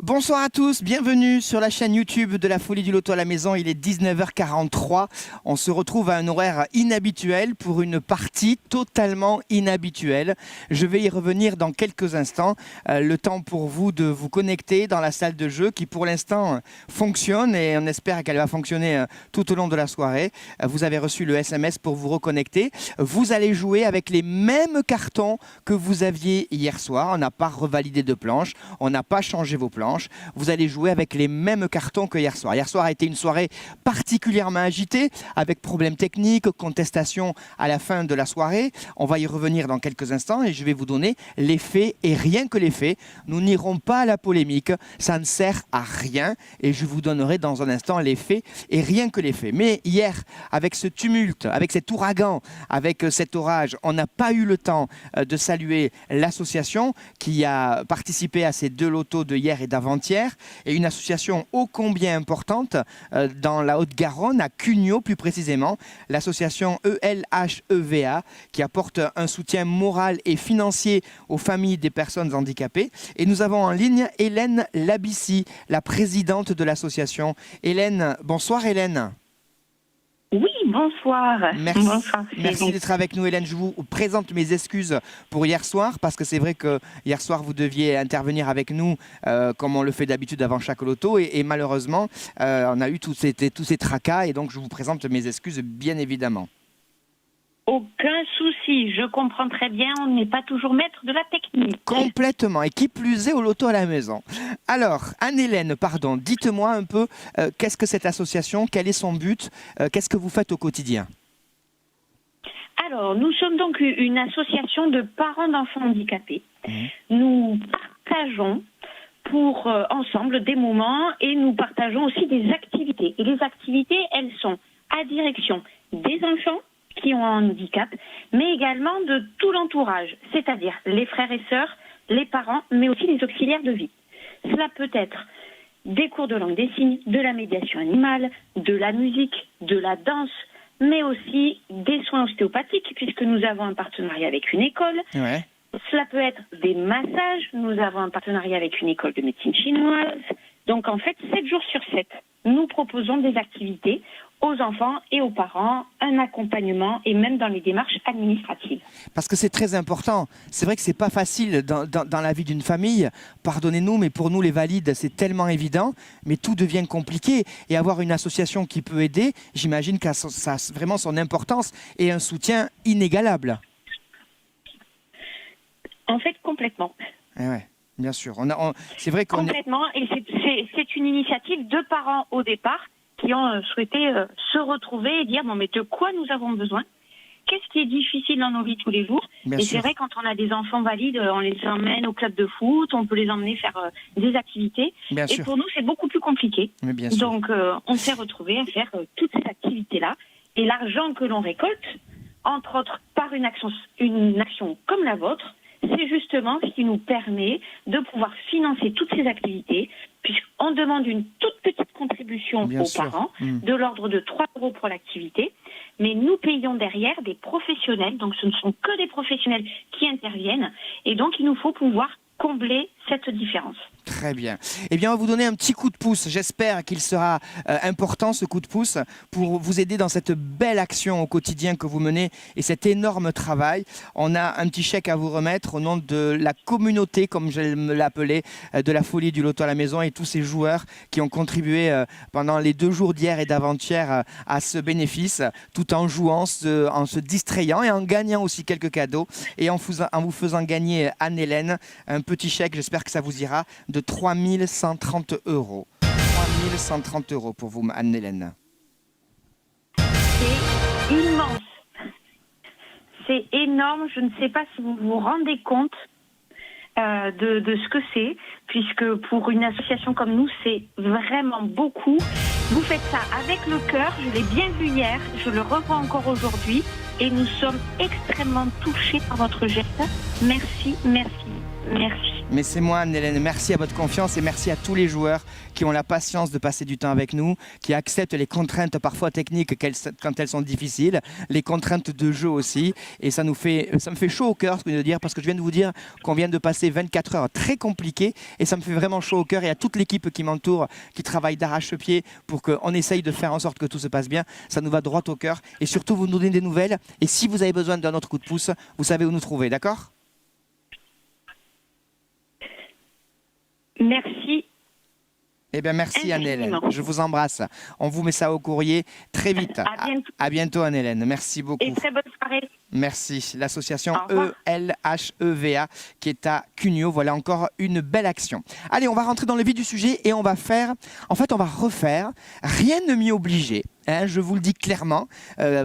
Bonsoir à tous, bienvenue sur la chaîne YouTube de la Folie du Loto à la maison. Il est 19h43. On se retrouve à un horaire inhabituel pour une partie totalement inhabituelle. Je vais y revenir dans quelques instants. Le temps pour vous de vous connecter dans la salle de jeu qui pour l'instant fonctionne et on espère qu'elle va fonctionner tout au long de la soirée. Vous avez reçu le SMS pour vous reconnecter. Vous allez jouer avec les mêmes cartons que vous aviez hier soir. On n'a pas revalidé de planche, on n'a pas changé vos planches. Vous allez jouer avec les mêmes cartons que hier soir. Hier soir a été une soirée particulièrement agitée avec problèmes techniques, contestations à la fin de la soirée. On va y revenir dans quelques instants et je vais vous donner les faits et rien que les faits. Nous n'irons pas à la polémique, ça ne sert à rien et je vous donnerai dans un instant les faits et rien que les faits. Mais hier, avec ce tumulte, avec cet ouragan, avec cet orage, on n'a pas eu le temps de saluer l'association qui a participé à ces deux lotos de hier et d'avant-hier, et une association ô combien importante dans la Haute-Garonne, à Cugnot plus précisément, l'association ELHEVA, qui apporte un soutien moral et financier aux familles des personnes handicapées. Et nous avons en ligne Hélène Labissi, la présidente de l'association. Hélène, bonsoir Hélène. Oui, bonsoir. Merci, bonsoir, merci d'être avec nous Hélène. Je vous présente mes excuses pour hier soir parce que c'est vrai que hier soir vous deviez intervenir avec nous comme on le fait d'habitude avant chaque loto et malheureusement on a eu tous ces tracas et donc je vous présente mes excuses bien évidemment. Aucun souci, je comprends très bien, on n'est pas toujours maître de la technique. Complètement, et qui plus est au loto à la maison. Alors, Anne-Hélène, pardon, dites-moi un peu, qu'est-ce que cette association, quel est son but, qu'est-ce que vous faites au quotidien? Alors, nous sommes donc une association de parents d'enfants handicapés. Nous partageons ensemble des moments et nous partageons aussi des activités. Et les activités, elles sont à direction des enfants qui ont un handicap, mais également de tout l'entourage, c'est-à-dire les frères et sœurs, les parents, mais aussi les auxiliaires de vie. Cela peut être des cours de langue des signes, de la médiation animale, de la musique, de la danse, mais aussi des soins ostéopathiques, puisque nous avons un partenariat avec une école. Ouais. Cela peut être des massages, nous avons un partenariat avec une école de médecine chinoise. Donc en fait, 7 jours sur 7, nous proposons des activités aux enfants et aux parents, un accompagnement et même dans les démarches administratives. Parce que c'est très important. C'est vrai que c'est pas facile dans la vie d'une famille. Pardonnez-nous, mais pour nous les valides, c'est tellement évident, mais tout devient compliqué. Et avoir une association qui peut aider, j'imagine que ça a vraiment son importance et un soutien inégalable. En fait, complètement. Ouais. Bien sûr, c'est vrai qu'on complètement, et c'est une initiative de parents au départ qui ont souhaité se retrouver et dire bon mais de quoi nous avons besoin, qu'est-ce qui est difficile dans nos vies tous les jours. Bien et sûr. C'est vrai quand on a des enfants valides, on les emmène au club de foot, on peut les emmener faire des activités. Bien et sûr. pour nous c'est beaucoup plus compliqué. Mais bien sûr. Donc on s'est retrouvés à faire toutes ces activités-là et l'argent que l'on récolte, entre autres par une action comme la vôtre, c'est justement ce qui nous permet de pouvoir financer toutes ces activités, puisqu'on demande une toute petite contribution Bien aux sûr. parents, de l'ordre de 3 € pour l'activité, mais nous payons derrière des professionnels, donc ce ne sont que des professionnels qui interviennent, et donc il nous faut pouvoir combler cette différence. Très bien. Eh bien, on va vous donner un petit coup de pouce. J'espère qu'il sera important, ce coup de pouce, pour vous aider dans cette belle action au quotidien que vous menez et cet énorme travail. On a un petit chèque à vous remettre au nom de la communauté, comme je me l'appelais, de la Folie du Loto à la maison et tous ces joueurs qui ont contribué pendant les 2 jours d'hier et d'avant-hier à ce bénéfice, tout en jouant, en se distrayant et en gagnant aussi quelques cadeaux et en vous faisant gagner, Anne-Hélène, un petit chèque, j'espère que ça vous ira, de 3 130 €. 3 130 € pour vous, Anne-Hélène. C'est immense. C'est énorme. Je ne sais pas si vous vous rendez compte de ce que c'est, puisque pour une association comme nous, c'est vraiment beaucoup. Vous faites ça avec le cœur. Je l'ai bien vu hier. Je le revois encore aujourd'hui. Et nous sommes extrêmement touchés par votre geste. Merci, merci. Merci. Mais c'est moi, Anne-Hélène. Merci à votre confiance et merci à tous les joueurs qui ont la patience de passer du temps avec nous, qui acceptent les contraintes parfois techniques quand elles sont difficiles, les contraintes de jeu aussi. Et ça me fait chaud au cœur ce que je viens de dire, parce que je viens de vous dire qu'on vient de passer 24 heures très compliquées et ça me fait vraiment chaud au cœur. Et à toute l'équipe qui m'entoure, qui travaille d'arrache-pied pour qu'on essaye de faire en sorte que tout se passe bien, ça nous va droit au cœur. Et surtout, vous nous donnez des nouvelles. Et si vous avez besoin d'un autre coup de pouce, vous savez où nous trouver, d'accord ? Merci. Eh bien, merci Anne-Hélène. Je vous embrasse. On vous met ça au courrier très vite. À bientôt. À bientôt Anne-Hélène. Merci beaucoup. Et très bonne soirée. Merci. L'association Au revoir. ELHEVA qui est à Cugnot. Voilà encore une belle action. Allez, on va rentrer dans le vif du sujet et on va faire... En fait, on va refaire. Rien ne m'y obligeait. Hein, je vous le dis clairement,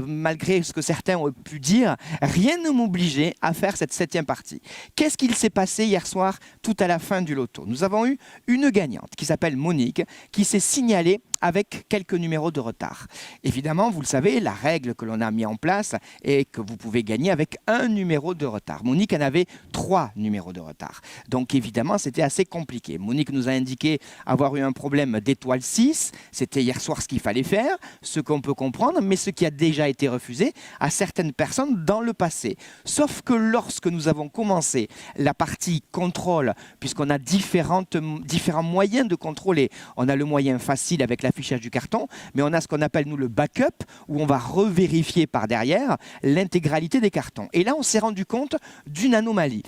malgré ce que certains ont pu dire, rien ne m'obligeait à faire cette 7e partie. Qu'est-ce qu'il s'est passé hier soir, tout à la fin du loto? Nous avons eu une gagnante qui s'appelle Monique, qui s'est signalée avec quelques numéros de retard. Évidemment, vous le savez, la règle que l'on a mis en place est que vous pouvez gagner avec un numéro de retard. Monique en avait 3 numéros de retard. Donc évidemment, c'était assez compliqué. Monique nous a indiqué avoir eu un problème d'étoile 6. C'était hier soir ce qu'il fallait faire, ce qu'on peut comprendre, mais ce qui a déjà été refusé à certaines personnes dans le passé. Sauf que lorsque nous avons commencé la partie contrôle, puisqu'on a différents moyens de contrôler, on a le moyen facile avec l'affichage du carton, mais on a ce qu'on appelle nous le backup, où on va revérifier par derrière l'intégralité des cartons. Et là, on s'est rendu compte d'une anomalie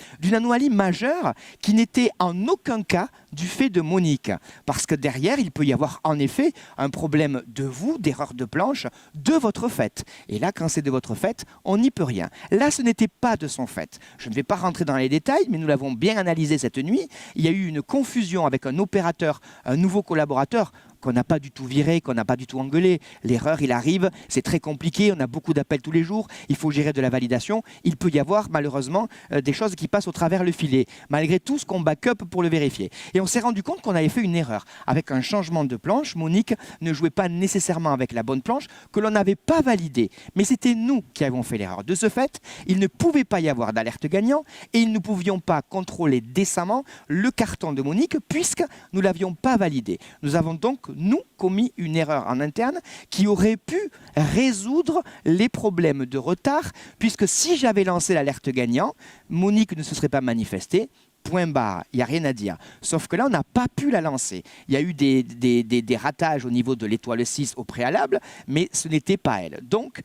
majeure qui n'était en aucun cas du fait de Monique. Parce que derrière, il peut y avoir en effet un problème de vous, d'erreur de planche, de votre fait. Et là, quand c'est de votre fait, on n'y peut rien. Là, ce n'était pas de son fait. Je ne vais pas rentrer dans les détails, mais nous l'avons bien analysé cette nuit. Il y a eu une confusion avec un opérateur, un nouveau collaborateur, qu'on n'a pas du tout viré, qu'on n'a pas du tout engueulé. L'erreur, il arrive, c'est très compliqué, on a beaucoup d'appels tous les jours, il faut gérer de la validation. Il peut y avoir malheureusement des choses qui passent au travers le filet, malgré tout ce qu'on backup pour le vérifier. Et on s'est rendu compte qu'on avait fait une erreur. Avec un changement de planche, Monique ne jouait pas nécessairement avec la bonne planche que l'on n'avait pas validée. Mais c'était nous qui avons fait l'erreur. De ce fait, il ne pouvait pas y avoir d'alerte gagnant et nous ne pouvions pas contrôler décemment le carton de Monique puisque nous ne l'avions pas validé. Nous avons donc nous commis une erreur en interne qui aurait pu résoudre les problèmes de retard, puisque si j'avais lancé l'alerte gagnant, Monique ne se serait pas manifestée. Point barre, il n'y a rien à dire. Sauf que là, on n'a pas pu la lancer. Il y a eu des ratages au niveau de l'étoile 6 au préalable, mais ce n'était pas elle. Donc,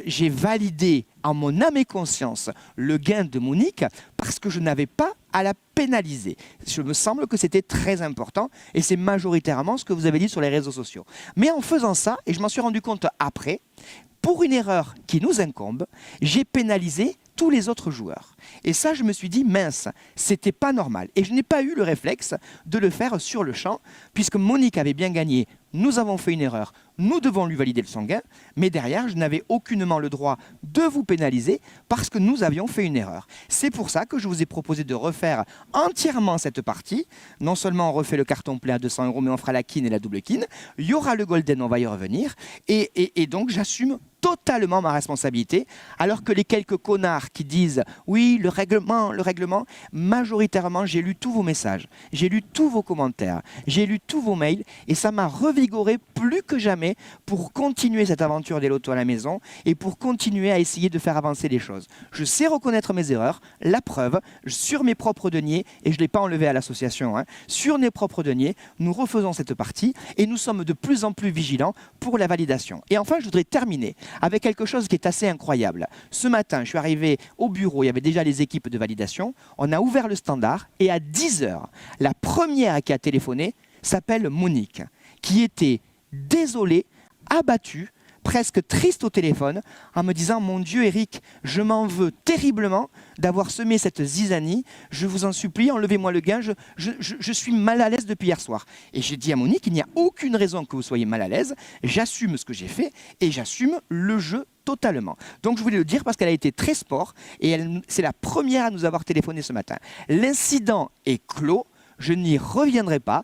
j'ai validé en mon âme et conscience le gain de Monique parce que je n'avais pas à la pénaliser. Je me semble que c'était très important et c'est majoritairement ce que vous avez dit sur les réseaux sociaux. Mais en faisant ça, et je m'en suis rendu compte après, pour une erreur qui nous incombe, j'ai pénalisé tous les autres joueurs. Et ça, je me suis dit, mince, c'était pas normal. Et je n'ai pas eu le réflexe de le faire sur le champ, puisque Monique avait bien gagné, nous avons fait une erreur, nous devons lui valider son gain, mais derrière, je n'avais aucunement le droit de vous pénaliser parce que nous avions fait une erreur. C'est pour ça que je vous ai proposé de refaire entièrement cette partie. Non seulement on refait le carton plein à 200 €, mais on fera la kin et la double kin. Il y aura le golden, on va y revenir. Et donc, j'assume totalement ma responsabilité, alors que les quelques connards qui disent « oui, le règlement », majoritairement, j'ai lu tous vos messages, j'ai lu tous vos commentaires, j'ai lu tous vos mails, et ça m'a revigoré plus que jamais pour continuer cette aventure des lotos à la maison et pour continuer à essayer de faire avancer les choses. Je sais reconnaître mes erreurs, la preuve, sur mes propres deniers, et je ne l'ai pas enlevé à l'association, hein, sur mes propres deniers, nous refaisons cette partie et nous sommes de plus en plus vigilants pour la validation. Et enfin, je voudrais terminer avec quelque chose qui est assez incroyable. Ce matin, je suis arrivé au bureau, il y avait déjà les équipes de validation, on a ouvert le standard et à 10 h, la première qui a téléphoné s'appelle Monique, qui était désolée, abattue, presque triste au téléphone, en me disant « Mon Dieu, Eric, je m'en veux terriblement d'avoir semé cette zizanie. Je vous en supplie, enlevez-moi le gain. Je suis mal à l'aise depuis hier soir. » Et j'ai dit à Monique « Il n'y a aucune raison que vous soyez mal à l'aise. J'assume ce que j'ai fait et j'assume le jeu totalement. » Donc je voulais le dire parce qu'elle a été très sport et c'est la première à nous avoir téléphoné ce matin. L'incident est clos. Je n'y reviendrai pas.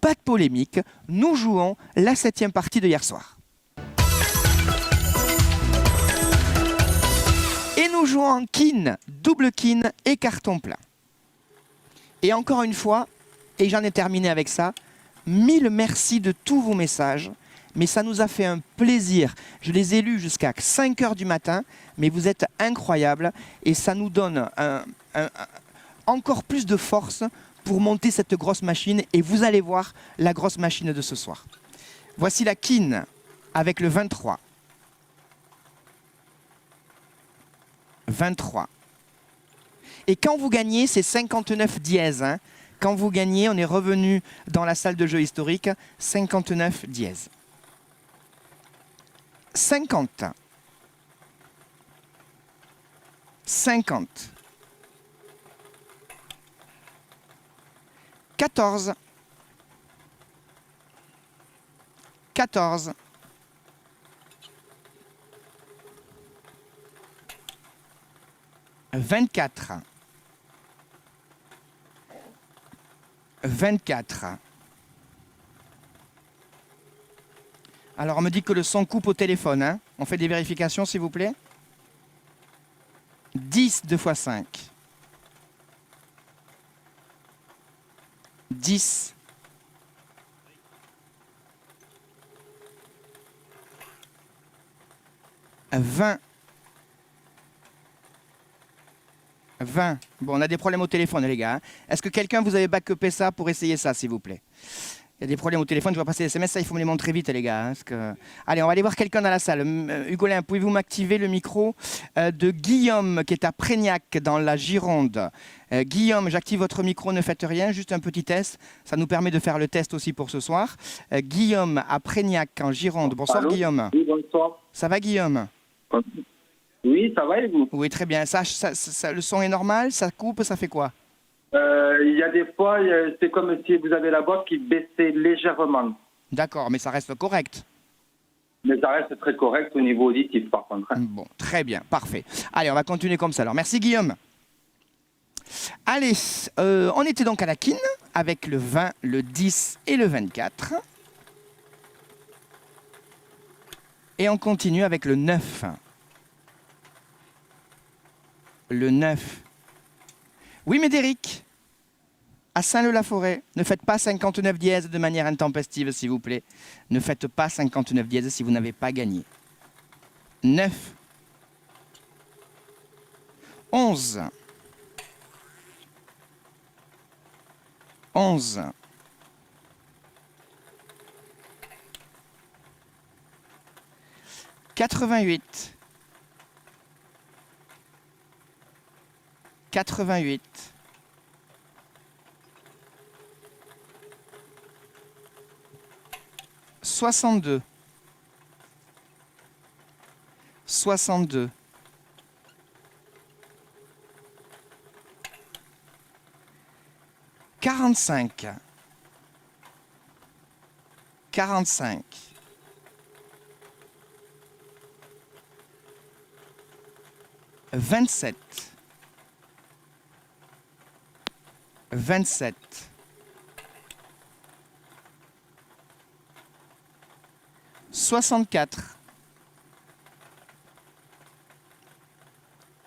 Pas de polémique. Nous jouons la 7e partie de hier soir. Et nous jouons en kin, double kin et carton plein. Et encore une fois, et j'en ai terminé avec ça, 1000 merci de tous vos messages. Mais ça nous a fait un plaisir. Je les ai lus jusqu'à 5 heures du matin, mais vous êtes incroyables et ça nous donne encore plus de force pour monter cette grosse machine. Et vous allez voir la grosse machine de ce soir. Voici la Kin avec le 23. 23. Et quand vous gagnez, c'est 59 dièse. Hein. Quand vous gagnez, on est revenu dans la salle de jeu historique, 59 dièse. 50. 50. 14. 14. 24. 24. Alors, on me dit que le son coupe au téléphone. Hein. On fait des vérifications, s'il vous plaît. 10 2 x 5. 10. 20. 20. Bon, on a des problèmes au téléphone, les gars. Hein. Est-ce que quelqu'un, vous avez backupé ça pour essayer ça, s'il vous plaît? Il y a des problèmes au téléphone, je vois passer les SMS, ça, il faut me les montrer vite, les gars. Hein, parce que... Allez, on va aller voir quelqu'un dans la salle. Hugolin, pouvez-vous m'activer le micro de Guillaume, qui est à Prégnac, dans la Gironde? Guillaume, j'active votre micro, ne faites rien, juste un petit test. Ça nous permet de faire le test aussi pour ce soir. Guillaume, à Prégnac, en Gironde. Bonsoir, Allô? Guillaume. Oui, bonsoir. Ça va, Guillaume? Oui, ça va et vous? Oui, très bien. Le son est normal? Ça coupe? Ça fait quoi? Il y a des fois, c'est comme si vous avez la boîte qui baissait légèrement. D'accord, mais ça reste correct. Mais ça reste très correct au niveau auditif, par contre. Hein. Bon, très bien, parfait. Allez, on va continuer comme ça. Alors, merci Guillaume. Allez, on était donc à la Kin avec le 20, le 10 et le 24. Et on continue avec le 9. Le 9. Oui, Médéric, à Saint-Leu-la-Forêt, ne faites pas 59 dièse de manière intempestive, s'il vous plaît. Ne faites pas 59 dièse si vous n'avez pas gagné. 9. 11. 11. 88. 88. 62. 62. 45. 45. 27. 27. 64.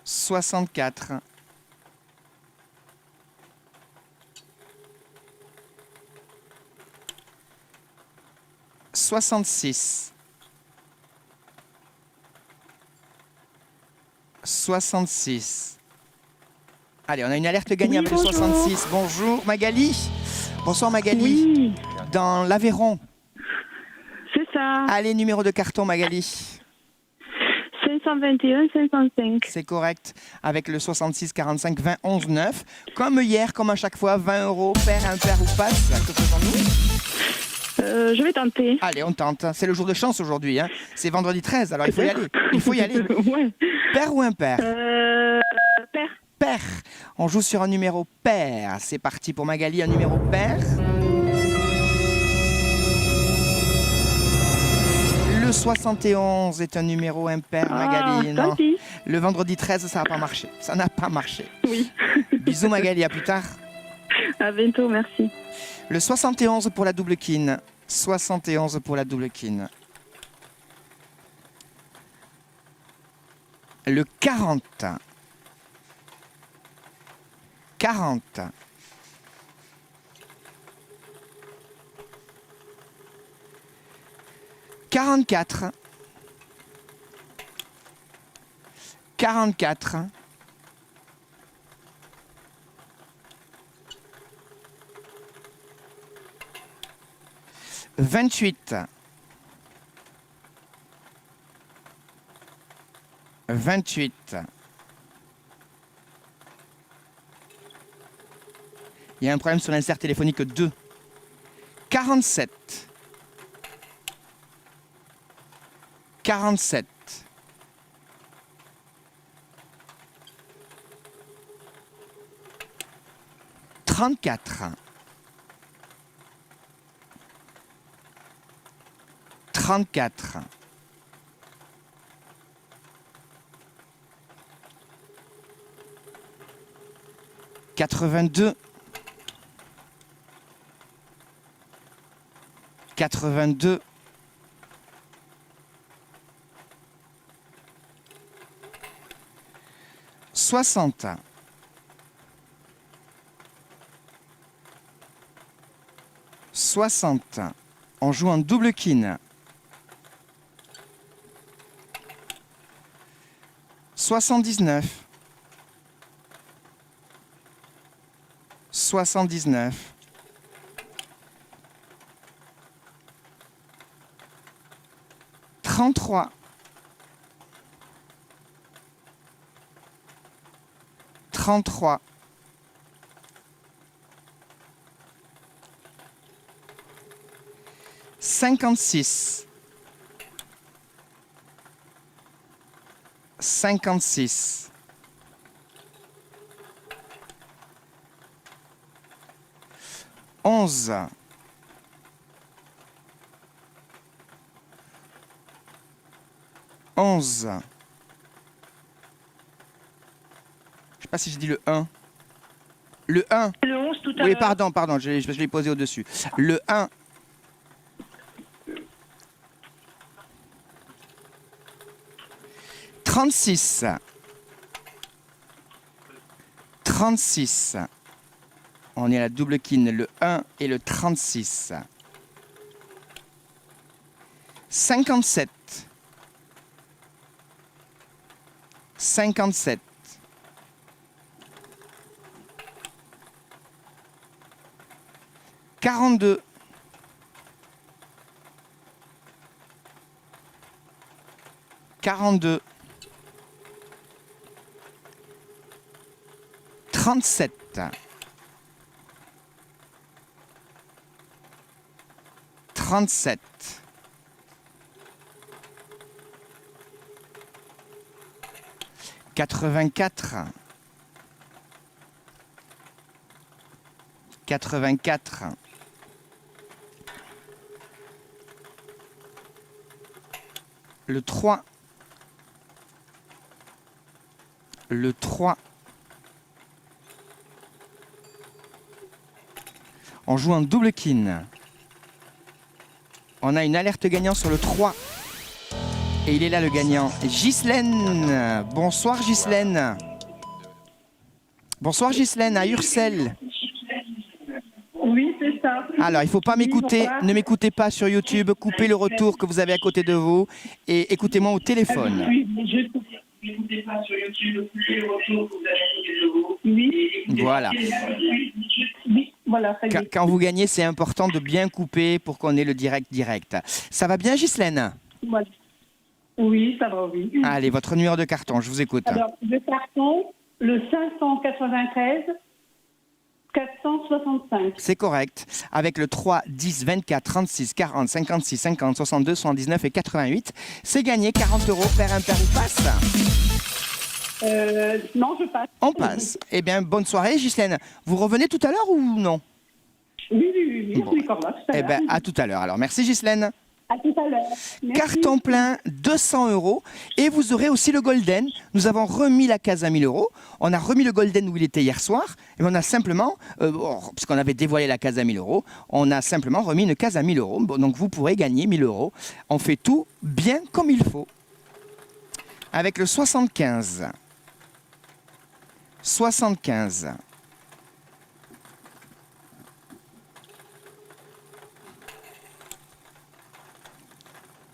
64. 66. 66. Allez, on a une alerte gagnée avec le 66. Bonjour Magali. Bonsoir Magali. Oui, Dans l'Aveyron. c'est ça. Allez, numéro de carton Magali. 521, 505. C'est correct. Avec le 66 45 20 11 9. Comme hier, comme à chaque fois, 20 €, paire, impair ou passe. Que faisons-nous? Je vais tenter. Allez, on tente. C'est le jour de chance aujourd'hui. Hein. C'est vendredi 13, alors il faut y aller. Il faut y aller. Ouais. Paire ou impair? Père. Paire. On joue sur un numéro pair. C'est parti pour Magali, un numéro pair. Le 71 est un numéro impair, Magali. Tant Non. pis. Le vendredi 13, ça n'a pas marché. Ça n'a pas marché. Oui. Bisous Magali, à plus tard. À bientôt, merci. Le 71 pour la double kin. 71 pour la double kin. Le 40. 40. 44. 44. 28. 28. Il y a un problème sur l'insert téléphonique 2. 47. 47. 34. 34. 82. 82. 60. 60. On joue en double kin. 79. 79. 33. 33. 56. 56. 11. 11. Je sais pas si j'ai dit le 1. Le 1. Le 11 tout à Oui, l'heure. pardon, je l'ai posé au-dessus. Le 1. 36. 36. On est à la double kin, le 1 et le 36. 57. 57. 42. 42. 37. 37. 84. 84. Le 3. Le 3. On joue en double kin. On a une alerte gagnant sur le 3. Et il est là le gagnant. Ghislaine. Bonsoir Ghislaine. Bonsoir Ghislaine à Ursel. Oui, c'est ça. Alors, il ne faut pas m'écouter. bonsoir. Ne m'écoutez pas sur YouTube. Coupez le retour que vous avez à côté de vous. Et écoutez-moi au téléphone. Oui, je coupe. N'écoutez pas sur YouTube, coupez le retour que vous avez à côté de vous. Oui, Voilà. oui, voilà, très bien. Quand vous gagnez, c'est important de bien couper pour qu'on ait le direct. Ça va bien Ghislaine? Voilà. Oui, ça va, oui. Allez, votre numéro de carton, je vous écoute. Alors, le carton, le 593 465. C'est correct. Avec le 3, 10, 24, 36, 40, 56, 50, 62, 79 et 88, c'est gagné 40 €. Père impair ou passe? Non, je passe. On passe. Eh bien, bonne soirée Ghislaine. Vous revenez tout à l'heure ou non? Oui, je Bon. suis encore là, tout à Eh l'heure. bien, à tout à l'heure. Alors, merci Ghislaine. À tout à l'heure. Merci. Carton plein, 200 €. Et vous aurez aussi le Golden. Nous avons remis la case à 1000 €. On a remis le Golden où il était hier soir. Et on a simplement, puisqu'on avait dévoilé la case à 1000 €, on a simplement remis une case à 1000 €. Bon, donc vous pourrez gagner 1000 €. On fait tout bien comme il faut. Avec le 75. 75.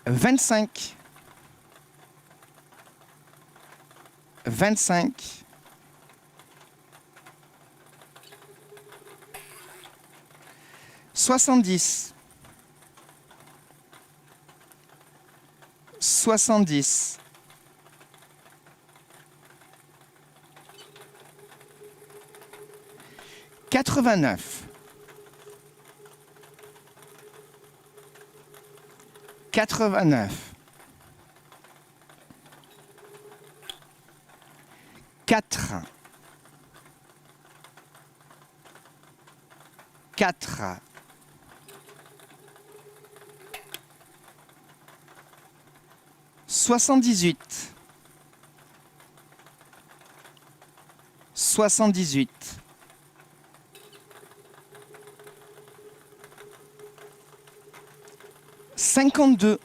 75. 25. 25. 70. 70. 89. 89. 4. 4. 78. 78. 52.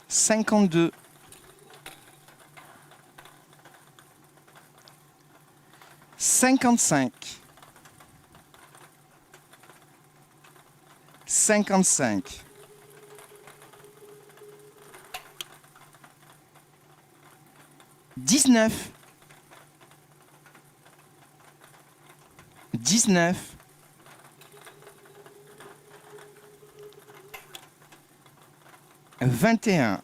52. 55. 55. 19. 19. 21.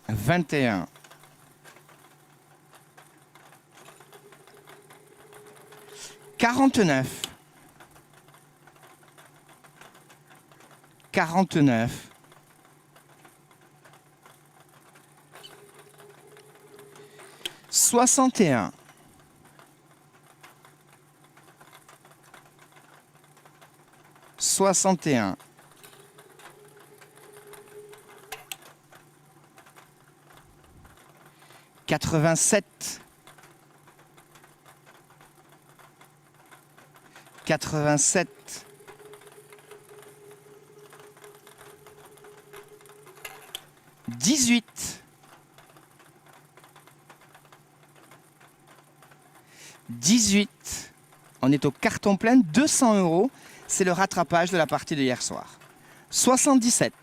21. 49. 49. 61. 61. 87. 87. 18. 18. On est au carton plein, 200 €. C'est le rattrapage de la partie de hier soir. 77.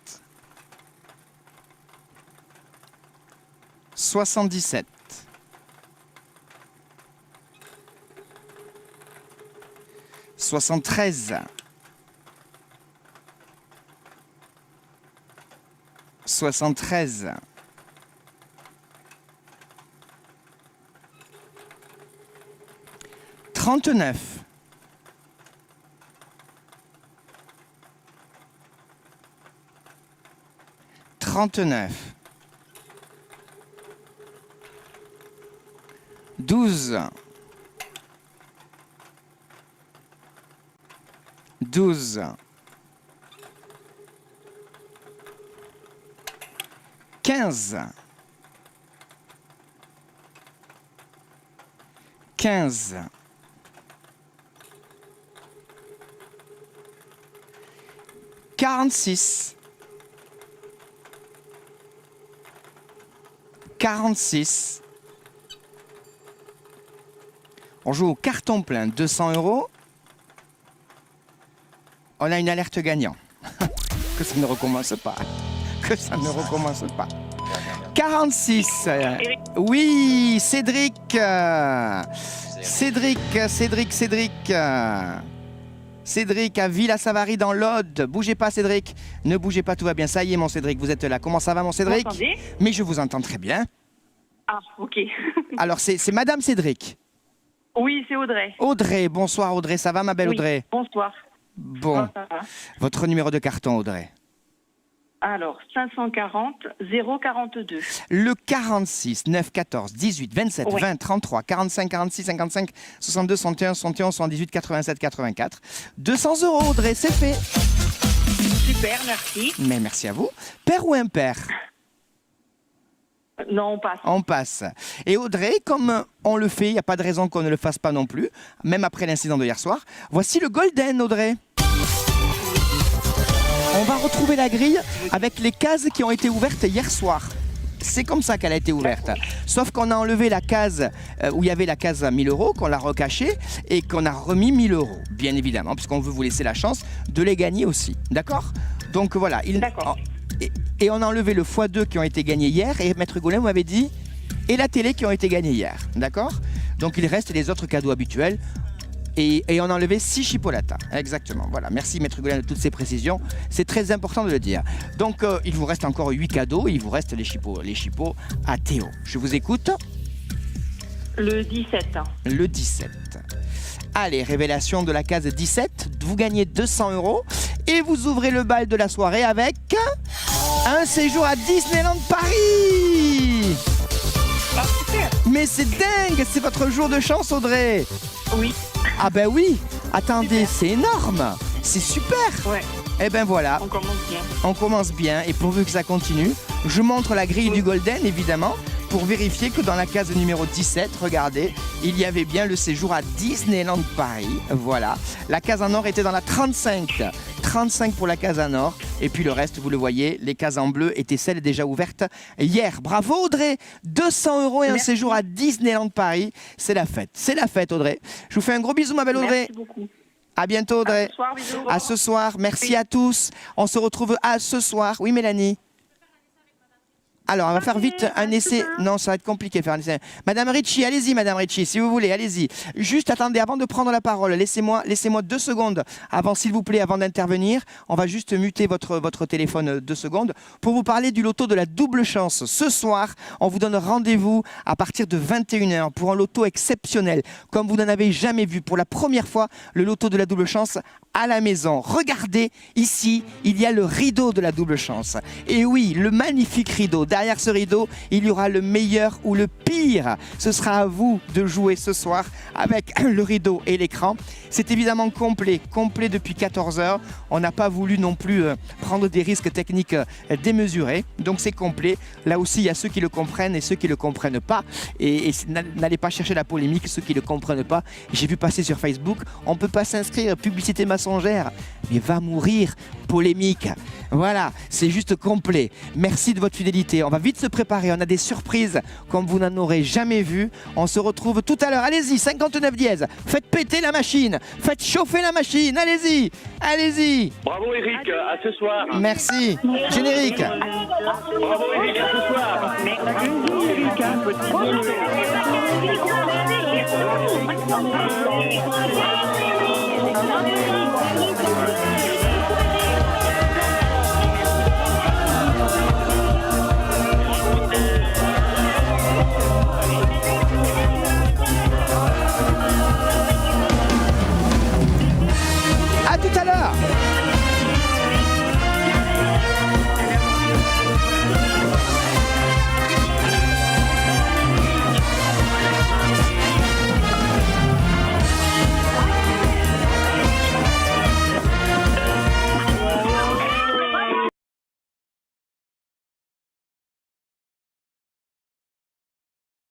77. 73. 73. 39. 39. 12. 12. 15. 15. 46. 46. On joue au carton plein, 200 €. On a une alerte gagnant. Que ça ne recommence pas. Que ça ne recommence pas. 46. Oui, Cédric. Cédric à Villa-Savary dans l'Aude. Bougez pas, Cédric. Ne bougez pas, tout va bien. Ça y est, mon Cédric, vous êtes là. Comment ça va, mon Cédric? Vous m'entendez? Mais je vous entends très bien. Ah, ok. Alors, c'est Madame Cédric. Oui, c'est Audrey. Audrey, bonsoir Audrey. Ça va, ma belle Oui, Audrey? bonsoir. Bon. Ça va. Votre numéro de carton, Audrey? Alors, 540 042. Le 46 9 14 18 27 Oui. 20 33 45 46 55 62 61 71 78 87 84. 200 €, Audrey, c'est fait. Super, merci. Mais merci à vous. Père ou impair? Non, on passe. On passe. Et Audrey, comme on le fait, il n'y a pas de raison qu'on ne le fasse pas non plus, même après l'incident de hier soir. Voici le Golden, Audrey. On va retrouver la grille avec les cases qui ont été ouvertes hier soir. C'est comme ça qu'elle a été ouverte. Sauf qu'on a enlevé la case où il y avait la case à 1000 €, qu'on l'a recachée et qu'on a remis 1000 €, bien évidemment, puisqu'on veut vous laisser la chance de les gagner aussi. D'accord? Donc voilà. D'accord. Et on a enlevé le x2 qui ont été gagnés hier. Et Maître Golem m'avait dit, et la télé qui ont été gagnés hier. D'accord? Donc il reste les autres cadeaux habituels. Et on a enlevé 6 chipolatas. Exactement. Voilà. Merci Maître Golem de toutes ces précisions. C'est très important de le dire. Donc il vous reste encore 8 cadeaux. Il vous reste les chipots à Théo. Je vous écoute. Le 17. Le 17. Allez, révélation de la case 17. Vous gagnez 200 € et vous ouvrez le bal de la soirée avec un séjour à Disneyland Paris. Ah, super. Mais c'est dingue, c'est votre jour de chance, Audrey. Oui. Ah ben oui. Attendez, c'est énorme. C'est super. Ouais. Et ben voilà, On commence bien. on commence bien et pourvu que ça continue, je montre la grille du Golden évidemment pour vérifier que dans la case numéro 17, regardez, il y avait bien le séjour à Disneyland Paris. Voilà. La case en or était dans la 35. 35 pour la case en or. Et puis le reste, vous le voyez, les cases en bleu étaient celles déjà ouvertes hier. Bravo Audrey, 200 € et un séjour à Disneyland Paris. C'est la fête. C'est la fête Audrey. Je vous fais un gros bisou ma belle Audrey. Merci beaucoup. À bientôt Audrey. À ce soir, bisous. À ce soir. Merci à tous. On se retrouve à ce soir. Oui Mélanie. Alors, on va faire vite un essai. Non, ça va être compliqué de faire un essai. Madame Ricci, allez-y, Madame Ricci, si vous voulez, allez-y. Juste, attendez, avant de prendre la parole, laissez-moi 2 secondes avant, s'il vous plaît, avant d'intervenir. On va juste muter votre téléphone 2 secondes pour vous parler du loto de la double chance. Ce soir, on vous donne rendez-vous à partir de 21 h pour un loto exceptionnel, comme vous n'en avez jamais vu. Pour la première fois, le loto de la double chance à la maison. Regardez, ici, il y a le rideau de la double chance. Et oui, le magnifique rideau. Derrière ce rideau, il y aura le meilleur ou le pire. Ce sera à vous de jouer ce soir avec le rideau et l'écran. C'est évidemment complet depuis 14 h. On n'a pas voulu non plus prendre des risques techniques démesurés. Donc c'est complet. Là aussi, il y a ceux qui le comprennent et ceux qui ne le comprennent pas. Et n'allez pas chercher la polémique, ceux qui ne le comprennent pas. J'ai vu passer sur Facebook, on ne peut pas s'inscrire, publicité mensongère. Mais va mourir, polémique. Voilà, c'est juste complet. Merci de votre fidélité. On va vite se préparer. On a des surprises comme vous n'en aurez jamais vu. On se retrouve tout à l'heure. Allez-y, 59 dièse. Faites péter la machine. Faites chauffer la machine. Allez-y. Allez-y. Bravo Eric, à ce soir. Merci. Générique. Bravo Eric, à ce soir. Merci.